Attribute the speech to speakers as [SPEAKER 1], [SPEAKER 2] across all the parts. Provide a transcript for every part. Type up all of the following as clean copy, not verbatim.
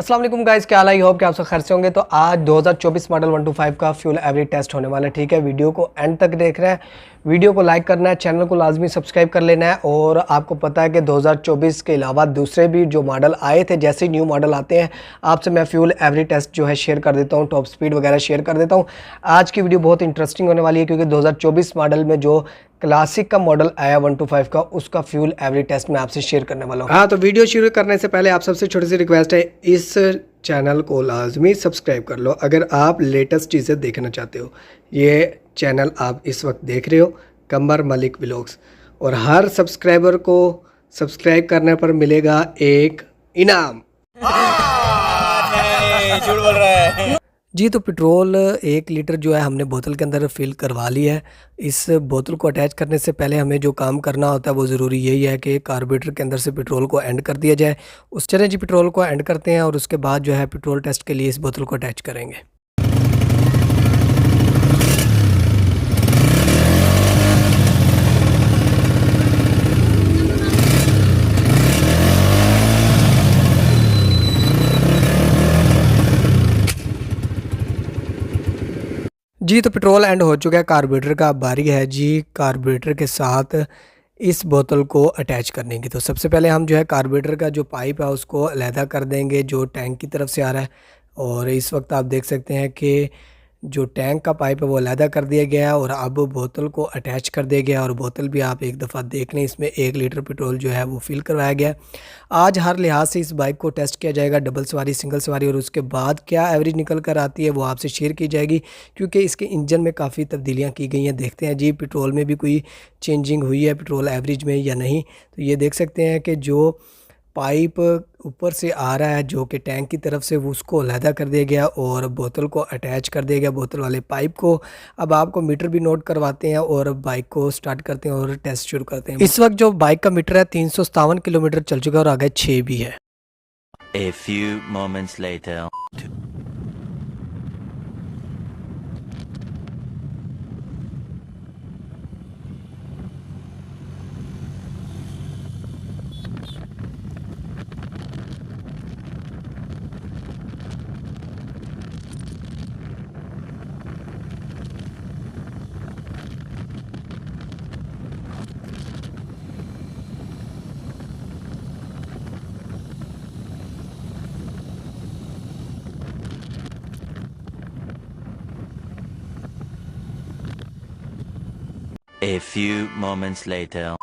[SPEAKER 1] अस्सलाम वालेकुम गाइस, क्या हाल है? होप कि आप सब खैर से होंगे। तो आज 2024 मॉडल 125 का फ्यूल एवरेज टेस्ट होने वाला है। ठीक है, वीडियो को एंड तक देख रहे हैं, वीडियो को लाइक करना है, चैनल को लाजमी सब्सक्राइब कर लेना है। और आपको पता है कि 2024 के अलावा दूसरे भी जो मॉडल आए थे, जैसे न्यू मॉडल आते हैं आपसे मैं फ्यूल एवरेज टेस्ट जो है शेयर कर देता हूँ, टॉप स्पीड वगैरह शेयर कर देता हूँ। आज की वीडियो बहुत इंटरेस्टिंग होने वाली है क्योंकि 2024 मॉडल में जो क्लासिक का मॉडल आया 125 का, उसका फ्यूल एवरेज टेस्ट मैं आपसे शेयर करने वाला हूँ। हाँ, तो वीडियो शुरू करने से पहले आप सबसे छोटी सी रिक्वेस्ट है, इस चैनल को लाजमी सब्सक्राइब कर लो अगर आप लेटेस्ट चीज़ें देखना चाहते हो। ये चैनल आप इस वक्त देख रहे हो कमर मलिक व्लॉग्स, और हर सब्सक्राइबर को सब्सक्राइब करने पर मिलेगा एक इनाम। झूठ बोल रहा है जी। तो पेट्रोल 1 लीटर जो है हमने बोतल के अंदर फिल करवा लिया है। इस बोतल को अटैच करने से पहले हमें जो काम करना होता है वो ज़रूरी यही है कि कार्बोरेटर के अंदर से पेट्रोल को एंड कर दिया जाए। उस चलें जी, पेट्रोल को एंड करते हैं और उसके बाद जो है पेट्रोल टेस्ट के लिए इस बोतल को अटैच करेंगे। जी, तो पेट्रोल एंड हो चुका है, कार्बोरेटर का बारी है जी कार्बोरेटर के साथ इस बोतल को अटैच करने की। तो सबसे पहले हम जो है कार्बोरेटर का जो पाइप है उसको अलहदा कर देंगे जो टैंक की तरफ से आ रहा है। और इस वक्त आप देख सकते हैं कि जो टैंक का पाइप है वो अलहदा कर दिया गया है और अब बोतल को अटैच कर दिया गया। और बोतल भी आप एक दफ़ा देख लें, इसमें 1 लीटर पेट्रोल जो है वो फिल करवाया गया है। आज हर लिहाज से इस बाइक को टेस्ट किया जाएगा, डबल सवारी, सिंगल सवारी, और उसके बाद क्या एवरेज निकल कर आती है वो आपसे शेयर की जाएगी क्योंकि इसके इंजन में काफ़ी तब्दीलियाँ की गई हैं। देखते हैं जी पेट्रोल में भी कोई चेंजिंग हुई है पेट्रोल एवरेज में या नहीं। तो ये देख सकते हैं कि जो पाइप ऊपर से आ रहा है जो कि टैंक की तरफ से, वो उसको अलहदा कर दिया गया और बोतल को अटैच कर दिया गया बोतल वाले पाइप को। अब आपको मीटर भी नोट करवाते हैं और बाइक को स्टार्ट करते हैं और टेस्ट शुरू करते हैं। इस वक्त जो बाइक का मीटर है 357 किलोमीटर चल चुका है और आगे 6 भी है।
[SPEAKER 2] A few moments later. A few moments later.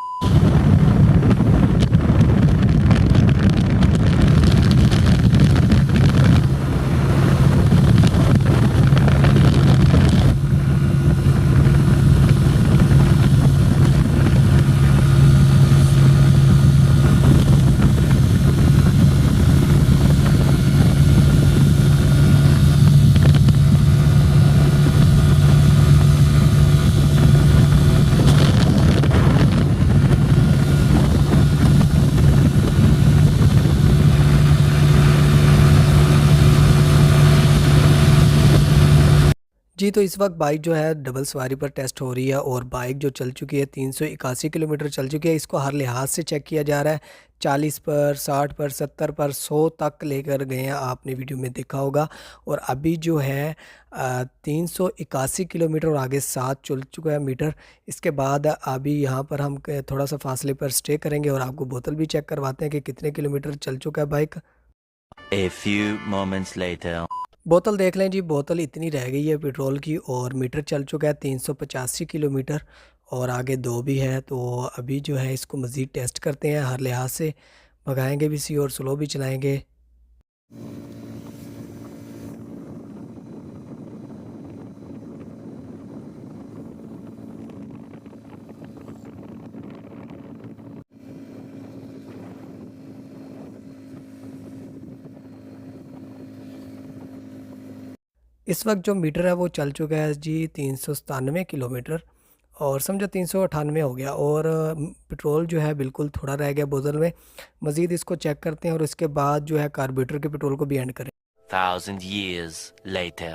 [SPEAKER 1] जी, तो इस वक्त बाइक जो है डबल सवारी पर टेस्ट हो रही है और बाइक जो चल चुकी है 381 किलोमीटर चल चुकी है। इसको हर लिहाज से चेक किया जा रहा है, 40 पर, 60 पर, 70 पर, 100 तक लेकर गए हैं, आपने वीडियो में देखा होगा। और अभी जो है 381 किलोमीटर और आगे 7 चल चुका है मीटर। इसके बाद अभी यहाँ पर हम थोड़ा सा फासले पर स्टे करेंगे और आपको बोतल भी चेक करवाते हैं कि कितने किलोमीटर चल चुका है bike.
[SPEAKER 2] A few moments later.
[SPEAKER 1] बोतल देख लें जी, बोतल इतनी रह गई है पेट्रोल की और मीटर चल चुका है 385 किलोमीटर और आगे 2 भी है। तो अभी जो है इसको मज़ीद टेस्ट करते हैं, हर लिहाज से भगाएंगे भी सी और स्लो भी चलाएंगे। इस वक्त जो मीटर है वो चल चुका है जी 397 किलोमीटर और समझो 398 हो गया। और पेट्रोल जो है बिल्कुल थोड़ा रह गया बोतल में। मज़ीद इसको चेक करते हैं और इसके बाद जो है कार्बोरेटर के पेट्रोल को भी एंड करें।
[SPEAKER 2] 1,000 years later.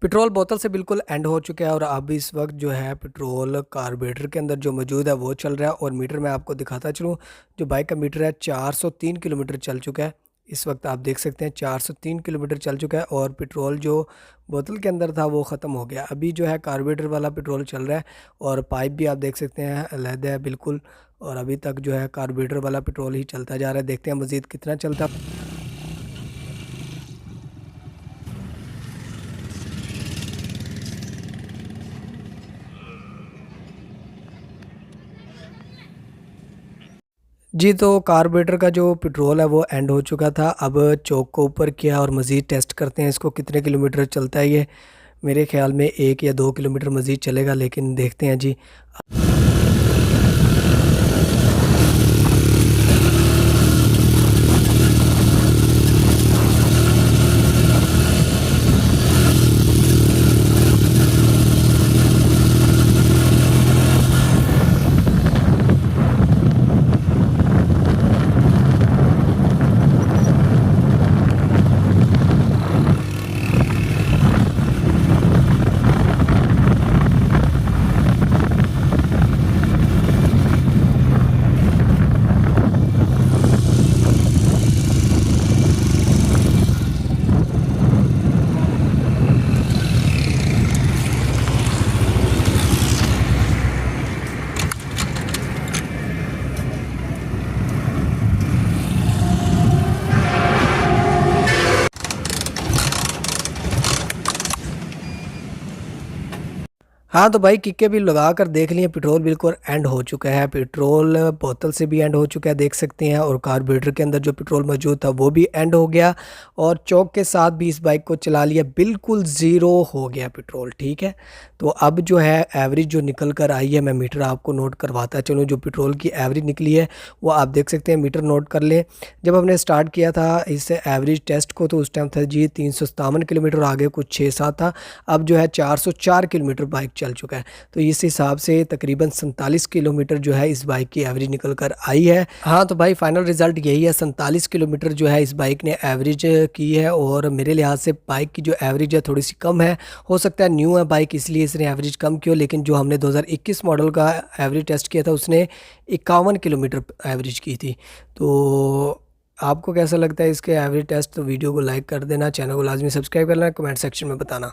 [SPEAKER 1] पेट्रोल बोतल से बिल्कुल एंड हो चुका है और अब इस वक्त जो है पेट्रोल कार्बोरेटर के अंदर जो मौजूद है वो चल रहा है। और मीटर मैं आपको दिखाता चलूँ, जो बाइक का मीटर है 403 किलोमीटर चल चुका है। इस वक्त आप देख सकते हैं 403 किलोमीटर चल चुका है और पेट्रोल जो बोतल के अंदर था वो ख़त्म हो गया। अभी जो है कार्बोरेटर वाला पेट्रोल चल रहा है और पाइप भी आप देख सकते हैं अलहदा है बिल्कुल। और अभी तक जो है कार्बोरेटर वाला पेट्रोल ही चलता जा रहा है, देखते हैं मज़ीद कितना चलता है। जी, तो कार्बोरेटर का जो पेट्रोल है वो एंड हो चुका था। अब चौक को ऊपर किया और मज़ीद टेस्ट करते हैं इसको कितने किलोमीटर चलता है ये। मेरे ख़्याल में 1 या 2 किलोमीटर मज़ीद चलेगा, लेकिन देखते हैं जी। हाँ, तो भाई किक्के भी लगा कर देख लिए, पेट्रोल बिल्कुल एंड हो चुका है। पेट्रोल बोतल से भी एंड हो चुका है देख सकते हैं और कार्बोरेटर के अंदर जो पेट्रोल मौजूद था वो भी एंड हो गया और चौक के साथ भी इस बाइक को चला लिया, बिल्कुल ज़ीरो हो गया पेट्रोल। ठीक है, तो अब जो है एवरेज जो निकल कर आई है, मैं मीटर आपको नोट करवाता चलूँ। जो पेट्रोल की एवरेज निकली है वो आप देख सकते हैं, मीटर नोट कर लें। जब हमने स्टार्ट किया था इस एवरेज टेस्ट को तो उस टाइम था जी 357 किलोमीटर, आगे कुछ 6-7 था। अब जो है 404 किलोमीटर बाइक चल चुका है, तो इस हिसाब से तकरीबन 47 किलोमीटर जो है इस बाइक की एवरेज निकल कर आई है। हाँ, तो भाई फाइनल रिजल्ट यही है, 47 किलोमीटर जो है इस बाइक ने एवरेज की है। और मेरे लिहाज से बाइक की जो एवरेज है थोड़ी सी कम है, हो सकता है न्यू है बाइक इसलिए इसने एवरेज कम की हो, लेकिन जो हमने 2021 मॉडल का एवरेज टेस्ट किया था उसने 51 किलोमीटर एवरेज की थी। तो आपको कैसा लगता है इसके एवरेज टेस्ट? तो वीडियो को लाइक कर देना, चैनल को लाजमी सब्सक्राइब करना, कमेंट सेक्शन में बताना।